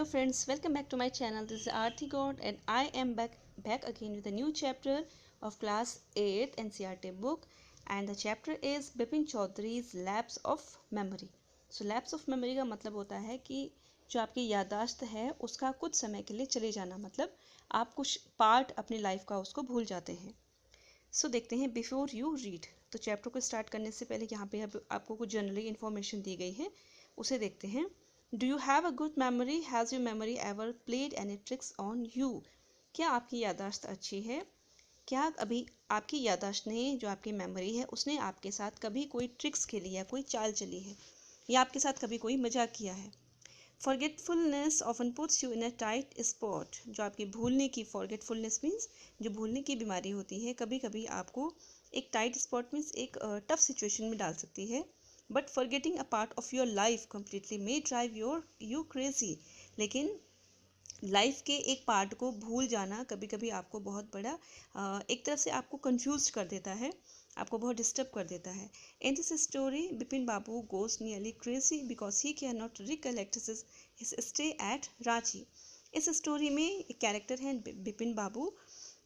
friends, welcome back to my channel. This is Aarti God and I am back again with a new chapter of class 8 NCERT book, and the chapter is Bipin Chaudhary's Lapse of Memory. So lapse of memory का मतलब होता है कि जो आपकी याददाश्त है उसका कुछ समय के लिए चले जाना, मतलब आप कुछ पार्ट अपनी लाइफ का उसको भूल जाते हैं. सो देखते हैं बिफोर यू रीड. तो चैप्टर को स्टार्ट करने से पहले यहाँ पे आपको कुछ जनरली इन्फॉर्मेशन दी गई है, उसे देखते हैं. Do you have a good memory? Has your memory ever played any tricks on you? क्या आपकी याददाश्त अच्छी है? क्या अभी आपकी याददाश्त ने, जो आपकी मेमोरी है, उसने आपके साथ कभी कोई ट्रिक्स खेली है, कोई चाल चली है, या आपके साथ कभी कोई मजाक किया है? Forgetfulness often puts you in a tight spot. जो आपकी भूलने की, फॉरगेटफुलनेस मीन्स जो भूलने की बीमारी होती है, कभी कभी आपको एक टाइट स्पॉट मीन्स एक टफ सिचुएशन में डाल सकती है. But forgetting a part of your life completely may drive you crazy. लेकिन लाइफ के एक पार्ट को भूल जाना कभी कभी आपको बहुत बड़ा एक तरह से आपको कंफ्यूज कर देता है, आपको बहुत डिस्टर्ब कर देता है. In this story Bipin Babu goes nearly crazy because he can not recollect his stay at Ranchi. इस स्टोरी में एक कैरेक्टर है बिपिन बाबू.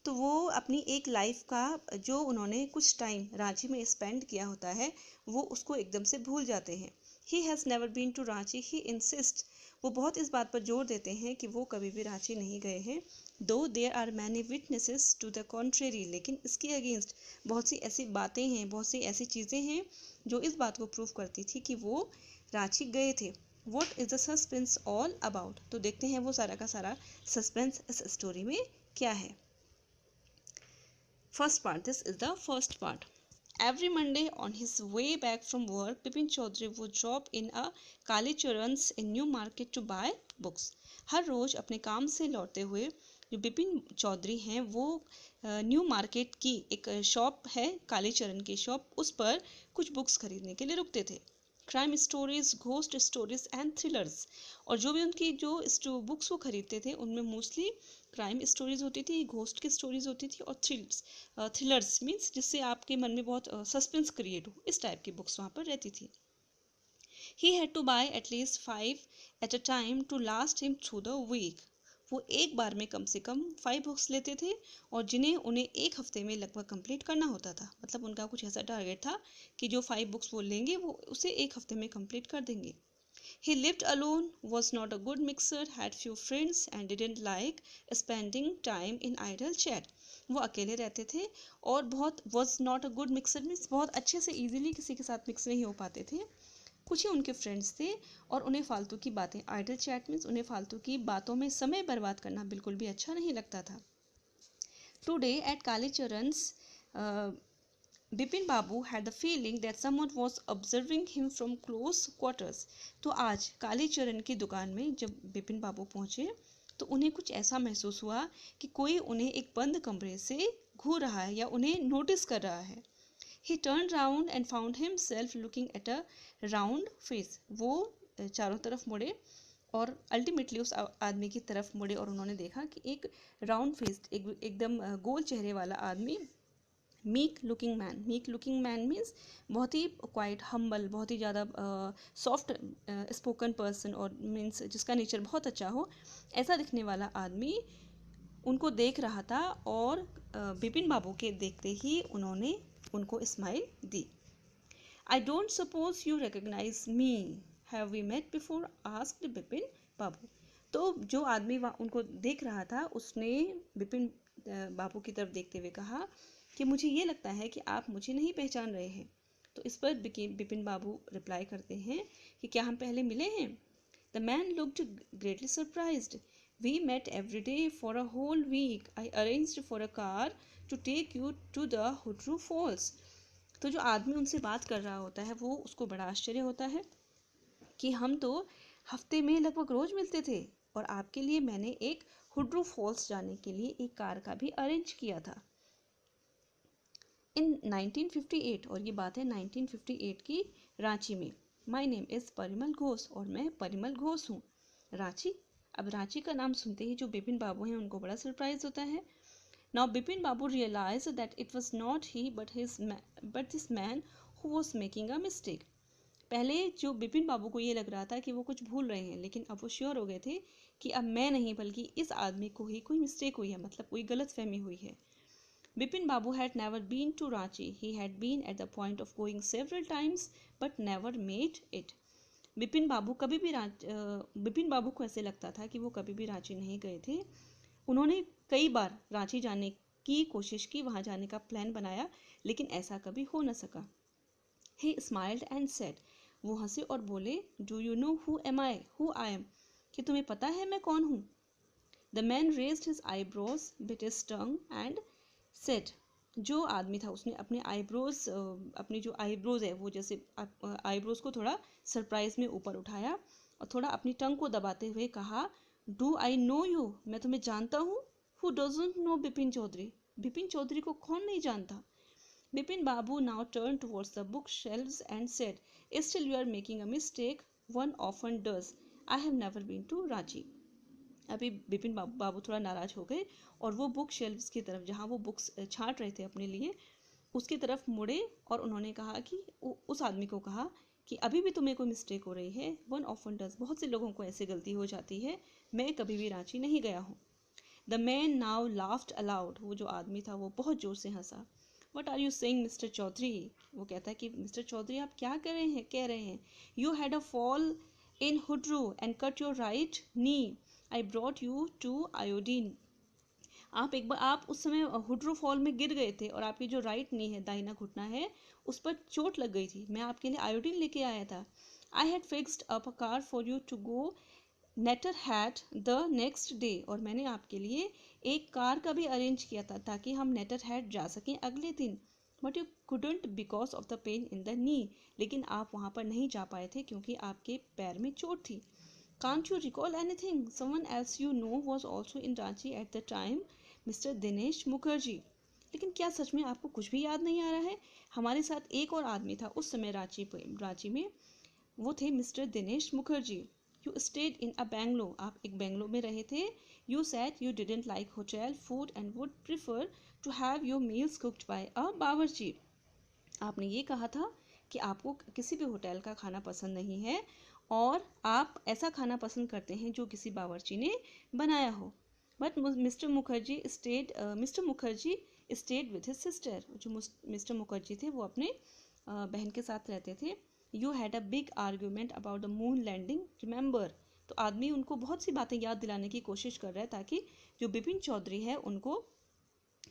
तो वो अपनी एक लाइफ का जो उन्होंने कुछ टाइम रांची में स्पेंड किया होता है वो उसको एकदम से भूल जाते हैं. He has never been to Ranchi. He insist. वो बहुत इस बात पर जोर देते हैं कि वो कभी भी रांची नहीं गए हैं. Though there are many witnesses to the contrary. लेकिन इसके अगेंस्ट बहुत सी ऐसी बातें हैं, बहुत सी ऐसी चीज़ें हैं जो इस बात को प्रूव करती थी कि वो रांची गए थे. What is the suspense all about? तो देखते हैं वो सारा का सारा सस्पेंस इस स्टोरी में क्या है. First part. This is the first part. Every Monday on his way back from work, Bipin Chaudhary would drop in a Kali Charan's in New Market to buy books. हर रोज अपने काम से लौटते हुए जो बिपिन चौधरी हैं वो न्यू मार्केट की एक शॉप है, काली चरण की शॉप, उस पर कुछ बुक्स खरीदने के लिए रुकते थे. Crime stories, ghost stories and thrillers. और जो भी उनकी जो बुक्स वो खरीदते थे उनमें मोस्टली क्राइम स्टोरीज होती थी, घोस्ट की स्टोरीज होती थी और थ्रिलर्स मीन्स जिससे आपके मन में बहुत सस्पेंस क्रिएट हो, इस टाइप की बुक्स वहाँ पर रहती थी. He had to buy at least 5 at a time to last him through the week. वो एक बार में कम से कम 5 बुक्स लेते थे और जिन्हें उन्हें एक हफ्ते में लगभग कंप्लीट करना होता था. मतलब उनका कुछ ऐसा टारगेट था कि जो 5 बुक्स वो लेंगे वो उसे एक हफ्ते में कंप्लीट कर देंगे. He lived alone, was not a good mixer, had few friends and didn't like spending time in idle chat. वो अकेले रहते थे और बहुत was not a good mixer means बहुत अच्छे से easily किसी के साथ मिक्स नहीं हो पाते थे. कुछ ही उनके फ्रेंड्स थे और उन्हें फालतू की बातें, आइडल चैट मीन्स उन्हें फालतू की बातों में समय बर्बाद करना बिल्कुल भी अच्छा नहीं लगता था. Today at Kali Charan's Bipin Babu had the feeling that someone was observing him from close quarters. तो आज काली चरण की दुकान में जब बिपिन बाबू पहुंचे तो उन्हें कुछ ऐसा महसूस हुआ कि कोई उन्हें एक बंद कमरे से घूर रहा है या उन्हें नोटिस कर रहा है. He turned round and found himself looking at a round face. वो चारों तरफ मुड़े और अल्टीमेटली उस आदमी की तरफ मुड़े और उन्होंने देखा कि एक राउंड फेस, एकदम गोल चेहरे वाला आदमी, मीक लुकिंग मैन मीन्स बहुत ही क्वाइट हम्बल, बहुत ही ज़्यादा सॉफ्ट स्पोकन पर्सन और मीन्स जिसका नेचर बहुत अच्छा हो, ऐसा दिखने वाला आदमी उनको देख रहा था. और बिपिन बाबू के देखते ही उन्होंने उनको स्माइल दी. I don't suppose you recognize me, have we met before, asked Bipin Babu. तो जो आदमी उनको देख रहा था उसने बिपिन बाबू की तरफ देखते हुए कहा कि मुझे ये लगता है कि आप मुझे नहीं पहचान रहे हैं. तो इस पर बिपिन बाबू रिप्लाई करते हैं कि क्या हम पहले मिले हैं? The man looked greatly surprised. We met every day for a whole week. I arranged for a car to take you to the Hundru falls. तो जो आदमी उनसे बात कर रहा होता है वो उसको बड़ा आश्चर्य होता है कि हम तो हफ्ते में लगभग रोज मिलते थे और आपके लिए मैंने एक हुड्रू फॉल्स जाने के लिए एक कार का भी अरेंज किया था. इन 1958, और ये बात है 1958 की, रांची में. My name is Parimal Ghosh, और मैं परिमल घोष हूँ. रांची. अब रांची का नाम सुनते ही जो बिपिन बाबू हैं उनको बड़ा सरप्राइज होता है. Now Bipin Babu realise that it was not he but this man who was making a mistake. पहले जो बिपिन बाबू को ये लग रहा था कि वो कुछ भूल रहे हैं, लेकिन अब वो श्योर हो गए थे कि अब मैं नहीं बल्कि इस आदमी को ही कोई मिस्टेक हुई है, मतलब कोई गलतफहमी हुई है। Bipin Babu had never been to Ranchi. He had been at the point of going several times but never made it. Bipin बाबू को ऐसे लगता था कि वो कभी भी रांची नहीं गए थे। उन्होंने कई बार रांची जाने की कोशिश की, वहां जाने का प्लान बनाया, लेकिन ऐसा कभी हो न सका। He smiled and said, वो हंसे और बोले, Do you know who I am? कि तुम्हें पता है मैं कौन हूँ? The man raised his eyebrows, bit his tongue and said, जो आदमी था उसने अपने अपनी जो आईब्रोज है वो जैसे आईब्रोज को थोड़ा सरप्राइज में ऊपर उठाया और थोड़ा अपनी टंग को दबाते हुए कहा, डू आई नो यू? मैं तुम्हें जानता हूँ। Who doesn't know Bipin Chowdhury? Bipin Chowdhury को कौन नहीं जानता? Bipin Babu now turn towards the book shelves and said, still you are making a mistake, one often does, I have never been to Ranchi. अभी बिपिन बाबू थोड़ा नाराज हो गए और वो बुक शेल्व्स की तरफ, जहाँ वो बुक्स छांट रहे थे अपने लिए, उसकी तरफ मुड़े और उन्होंने कहा कि उस आदमी को कहा कि अभी भी तुम्हें कोई मिस्टेक हो रही है, वन ऑफन डज, बहुत से लोगों को ऐसे गलती हो जाती है, मैं कभी भी रांची नहीं गया हूँ। The man now laughed aloud, वो जो आदमी था वो बहुत जोर से हंसा। What are you saying mister Chowdhury? वो कहता है कि मिस्टर चौधरी आप क्या कह रहे हैं? You had a fall in Hundru and cut your right knee, I brought you to iodine. आप उस समय हुड्रू फॉल में गिर गए थे और आपकी जो राइट नी है, दाहिना घुटना है, उस पर चोट लग गई थी। मैं आपके लिए आयोडीन लेके आया था। I had fixed up a car for you to go Netarhat the next day, और मैंने आपके लिए एक कार का भी अरेंज किया था ताकि हम नेटर हैट जा सकें अगले दिन। But you couldn't because of the pain in the knee, लेकिन आप वहाँ पर नहीं जा पाए थे क्योंकि आपके पैर में चोट थी। Can't you recall anything? Someone else you know was also in Ranchi at the time, Mr. Dinesh Mukherjee. लेकिन क्या सच में आपको कुछ भी याद नहीं आ रहा है? हमारे साथ एक और आदमी था उस समय रांची में, वो थे mister Dinesh Mukherjee. You stayed in a Bangalore, आप एक बेंगलोर में रहे थे। You said you didn't like hotel food and would prefer to have your meals cooked by a bawarchi. आपने ये कहा था कि आपको किसी भी होटल का खाना पसंद नहीं है और आप ऐसा खाना पसंद करते हैं जो किसी बावर्ची ने बनाया हो। But mister Mukherjee stayed with his sister, जो मिस्टर मुखर्जी थे वो अपने बहन के साथ रहते थे। You had a big argument about the moon landing, remember. तो आदमी उनको बहुत सी बातें याद दिलाने की कोशिश कर रहा है ताकि जो बिपिन चौधरी है उनको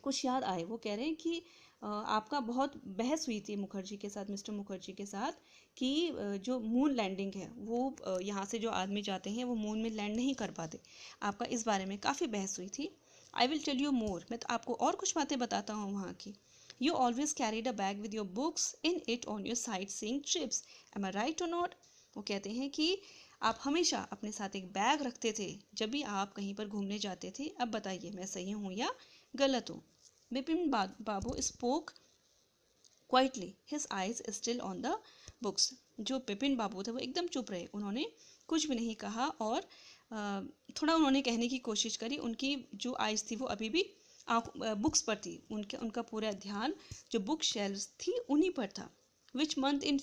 कुछ याद आए। वो कह रहे हैं कि आपका बहुत बहस हुई थी मुखर्जी के साथ, मिस्टर मुखर्जी के साथ, कि जो मून लैंडिंग है वो यहाँ से जो आदमी जाते हैं वो मून में लैंड नहीं कर पाते। आपका इस बारे में काफ़ी बहस हुई थी। I will tell you more, मैं तो आपको और कुछ बातें बताता हूँ वहाँ की। You always carried a bag with your books in it on your sightseeing trips, am I right और नॉट? वो कहते हैं कि आप हमेशा अपने साथ एक बैग रखते थे जब भी आप कहीं पर घूमने जाते थे। अब बताइए मैं सही हूँ या गलत हूँ? Bipin Babu spoke quietly, his eyes still on the books. जो बिपिन बाबू थे वो एकदम चुप रहे, उन्होंने कुछ भी नहीं कहा और थोड़ा उन्होंने कहने की कोशिश करी। उनकी जो आइज थी वो अभी भी बुक्स पर थी, उनका पूरा ध्यान जो बुक शेल्व्स थी उन्हीं पर था। Which month in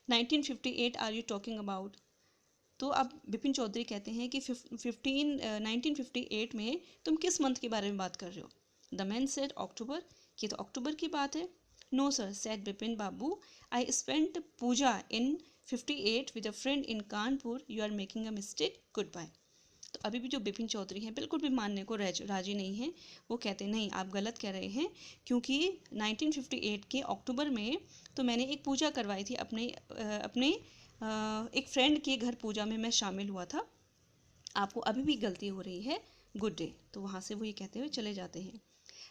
1958 are you talking about? तो अब बिपिन चौधरी कहते हैं कि 1958 में तुम किस मंथ के बारे में बात कर रहे हो? द मैन सेड अक्टूबर, ये तो अक्टूबर की बात है। No sir, said Bipin Babu, I spent Puja in 58 with a friend in Kanpur, you are making a mistake, goodbye. तो अभी भी जो बिपिन चौधरी हैं बिल्कुल भी मानने को राजी नहीं हैं। वो कहते नहीं, आप गलत कह रहे हैं, क्योंकि 1958 के अक्टूबर में तो मैंने एक पूजा करवाई थी अपने एक फ्रेंड के घर पूजा में मैं शामिल हुआ था। आपको अभी भी गलती हो रही है, गुड डे। तो वहाँ से वो ये कहते हुए चले जाते हैं।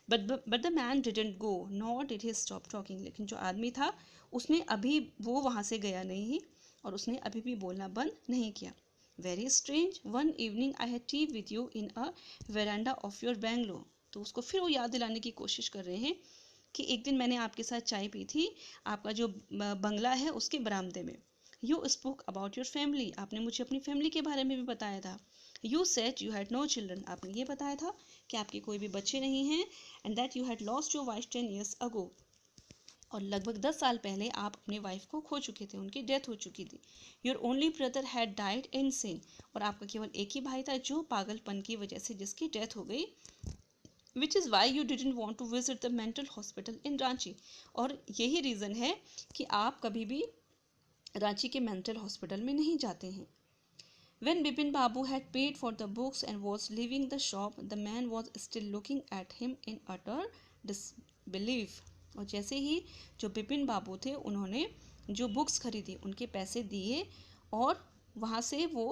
But the man didn't go not did he stop talking, लेकिन जो आदमी था उसने अभी वो वहाँ से गया नहीं और उसने अभी भी बोलना बंद नहीं किया। Very strange, one evening I had T with you in a veranda of your Bangalore. तो उसको फिर वो याद दिलाने की कोशिश कर रहे हैं कि एक दिन मैंने आपके साथ चाय पी थी आपका जो बंगला है उसके बरामदे में। You spoke about your family, आपने मुझे अपनी फैमिली के बारे में भी बताया था। You said you had no children, आपने ये बताया था कि आपके कोई भी बच्चे नहीं हैं, and that you had lost your wife 10 years ago। और लगभग 10 साल पहले आप अपने वाइफ को खो चुके थे, उनकी डेथ हो चुकी थी। Your only brother had died insane, और आपका केवल एक ही भाई था जो पागलपन की वजह से जिसकी डेथ हो गई। Which is why you didn't want to visit the mental hospital in Ranchi, और यही रीज़न है कि आप कभी भी रांची के मेंटल हॉस्पिटल में नहीं जाते हैं। When Bipin Babu had paid for the books and was leaving the shop, the man was still looking at him in utter disbelief. और जैसे ही जो बिपिन बाबू थे उन्होंने जो बुक्स खरीदी, उनके पैसे दिए और वहाँ से वो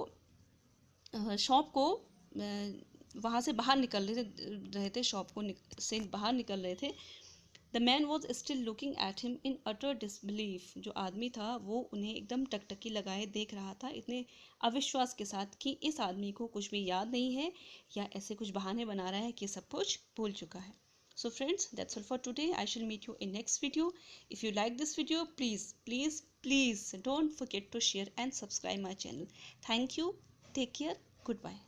शॉप को वहाँ से बाहर निकल रहे थे, शॉप को से बाहर निकल रहे थे। The man was still looking at him in utter disbelief, जो आदमी था वो उन्हें एकदम टकटकी लगाए देख रहा था, इतने अविश्वास के साथ कि इस आदमी को कुछ भी याद नहीं है या ऐसे कुछ बहाने बना रहा है कि सब कुछ भूल चुका है। So friends, that's all for today. I shall meet you in next video. If you like this video, please don't forget to share and subscribe my channel. Thank you. Take care. Goodbye.